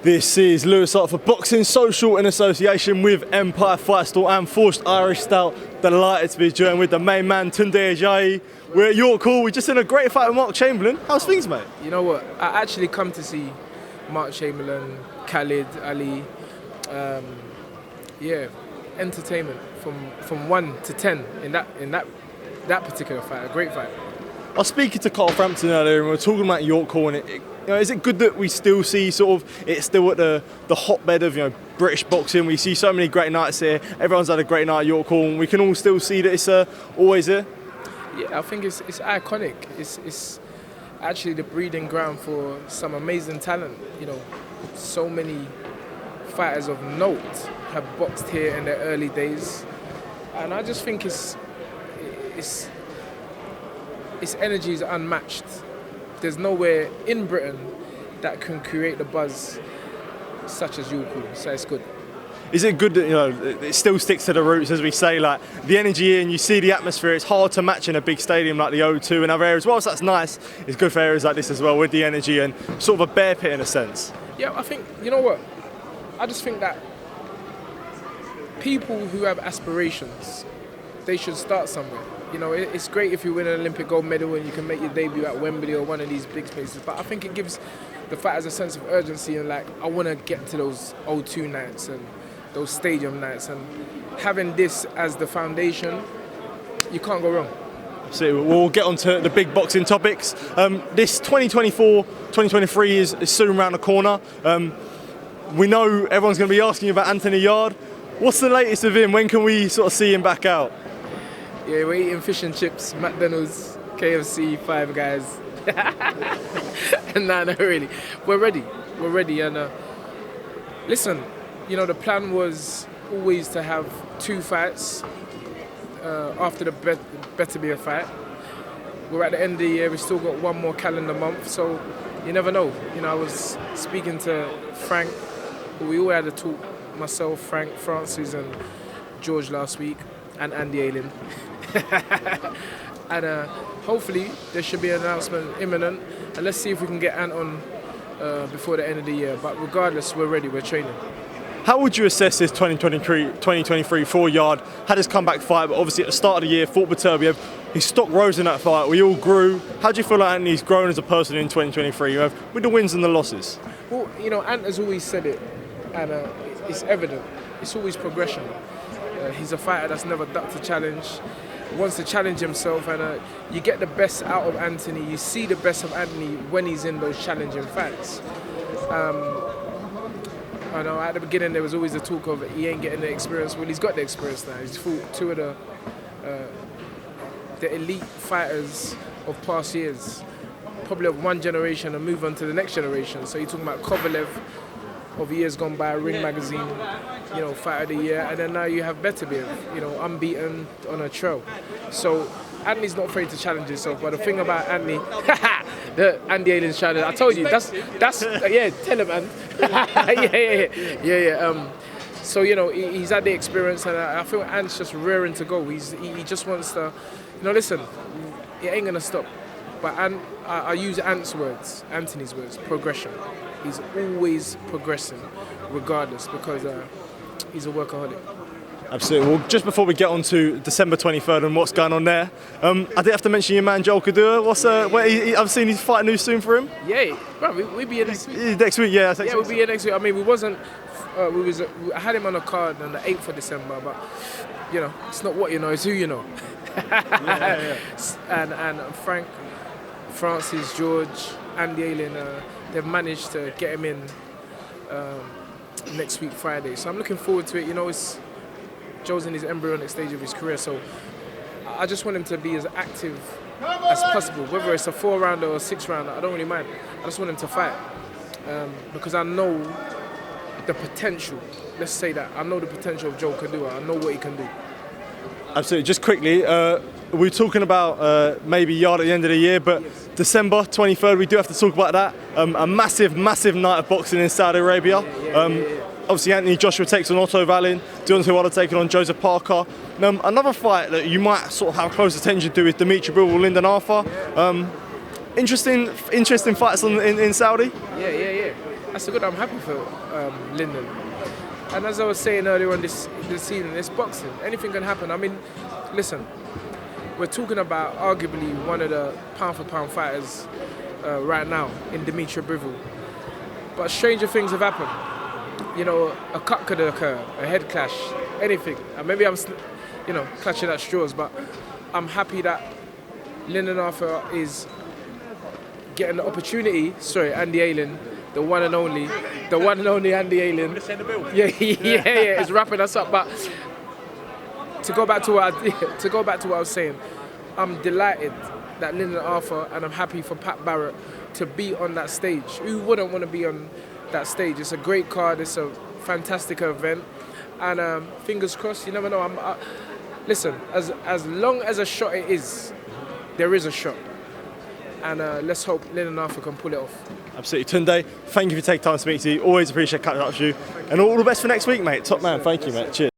This is Lewis Hart for Boxing Social in association with Empire Fight Store and Forced Irish Stout. Delighted to be joined with the main man, Tunde Ajayi. We're at York Hall. We're just in a great fight with Mark Chamberlain. How's things, mate? You know what? I actually come to see Mark Chamberlain, Khalid, Ali. Entertainment from 1 to 10 in that particular fight. A great fight. I was speaking to Carl Frampton earlier and we were talking about York Hall, and is it good that we still see sort of it's still at the hotbed of British boxing? We see so many great nights here. Everyone's had a great night at York Hall, and we can all still see that it's always here. Yeah, I think it's iconic. It's actually the breeding ground for some amazing talent. So many fighters of note have boxed here in their early days, and I just think its energy is unmatched. There's nowhere in Britain that can create the buzz such as York Hall, so it's good. Is it good that it still sticks to the roots, as we say, like the energy here, and you see the atmosphere? It's hard to match in a big stadium like the O2 and other areas. Whilst that's nice, it's good for areas like this as well, with the energy and sort of a bear pit in a sense. Yeah, I think, you know what, I just think that people who have aspirations, they should start somewhere. It's great if you win an Olympic gold medal and you can make your debut at Wembley or one of these big spaces, but I think it gives the fighters a sense of urgency and I want to get to those O2 nights and those stadium nights, and having this as the foundation, you can't go wrong. So we'll get on to the big boxing topics. This 2024-2023 is soon around the corner. We know everyone's going to be asking you about Anthony Yarde. What's the latest of him? When can we sort of see him back out? Yeah, we're eating fish and chips, McDonald's, KFC, Five Guys. No, really. We're ready. And listen, the plan was always to have 2 fights after the better be a fight. We're at the end of the year. We've still got 1 more calendar month, so you never know. I was speaking to Frank. We all had a talk. Myself, Frank, Francis, and George last week, and Andy Ayling. And hopefully there should be an announcement imminent, and let's see if we can get Ant on before the end of the year. But regardless, we're ready, we're training. How would you assess this 2023 for Yarde? Had his comeback fight, but obviously at the start of the year, fought Beterbiev. His stock rose in that fight. We all grew. How do you feel like Anthony's grown as a person in 2023? With the wins and the losses? Well, Ant has always said it, and it's evident. It's always progression. He's a fighter that's never ducked a challenge. He wants to challenge himself, and you get the best out of Anthony. You see the best of Anthony when he's in those challenging fights. I know at the beginning there was always the talk of he ain't getting the experience. Well, he's got the experience now. He's fought 2 of the elite fighters of past years, probably of one generation, and move on to the next generation. So you're talking about Kovalev of years gone by, Ring Magazine, Fight of the Year, and then now you have Beterbiev, unbeaten on a trail. So Anthony's not afraid to challenge himself, but the thing about Anthony, the Andy Ayling's challenge, I told you, that's yeah, tell him, man. yeah. So he's had the experience, and I feel Ant's just raring to go. He just wants to, listen, it ain't gonna stop. But I use Ant's words, Anthony's words, progression. He's always progressing, regardless, because he's a workaholic. Absolutely. Well, just before we get on to December 23rd and what's going on there, I did have to mention your man Joel Kodua. I've seen he's fighting new soon for him. Yeah, we'll be here next week. Next week, yeah. We'll be here next week. I mean, I had him on a card on the 8th of December, but it's not what you know, it's who you know. Yeah. And Frank, Francis, George, Andy Ayling, they've managed to get him in next week, Friday. So I'm looking forward to it. Joe's in his embryonic stage of his career, so I just want him to be as active as possible. Whether it's a 4-rounder or a 6-rounder, I don't really mind. I just want him to fight because I know the potential. Let's say that. I know the potential of Joe Kodua. I know what he can do. Absolutely. Just quickly, we're talking about maybe Yarde at the end of the year, but December 23rd, we do have to talk about that. A massive night of boxing in Saudi Arabia. Obviously, Anthony Joshua takes on Otto Wallin, Deontay Wilder taking on Joseph Parker. Another fight that you might sort of have close attention to is Dmitry Bivol, Lyndon Arthur. Interesting fights in Saudi. Yeah. That's good. I'm happy for Lyndon. And as I was saying earlier on this season, it's boxing. Anything can happen. I mean, listen, we're talking about arguably one of the pound-for-pound fighters right now in Dmitry Bivol. But stranger things have happened. You know, a cut could occur, a head clash, anything. And maybe I'm, clutching at straws, but I'm happy that Lyndon Arthur is getting the opportunity. Sorry, Andy Allen, the one and only Andy Allen. Yeah, it's wrapping us up. But to go back to what I was saying, I'm delighted that Lyndon Arthur, and I'm happy for Pat Barrett to be on that stage. Who wouldn't want to be on that stage? It's a great card. It's a fantastic event, and fingers crossed. You never know. Listen, as long as a shot it is, there is a shot. And let's hope Lyndon Arthur can pull it off. Absolutely. Tunde, thank you for taking time to speak to you. Always appreciate catching up with you. And all the best for next week, mate. Top man. Thank you, mate. Cheers.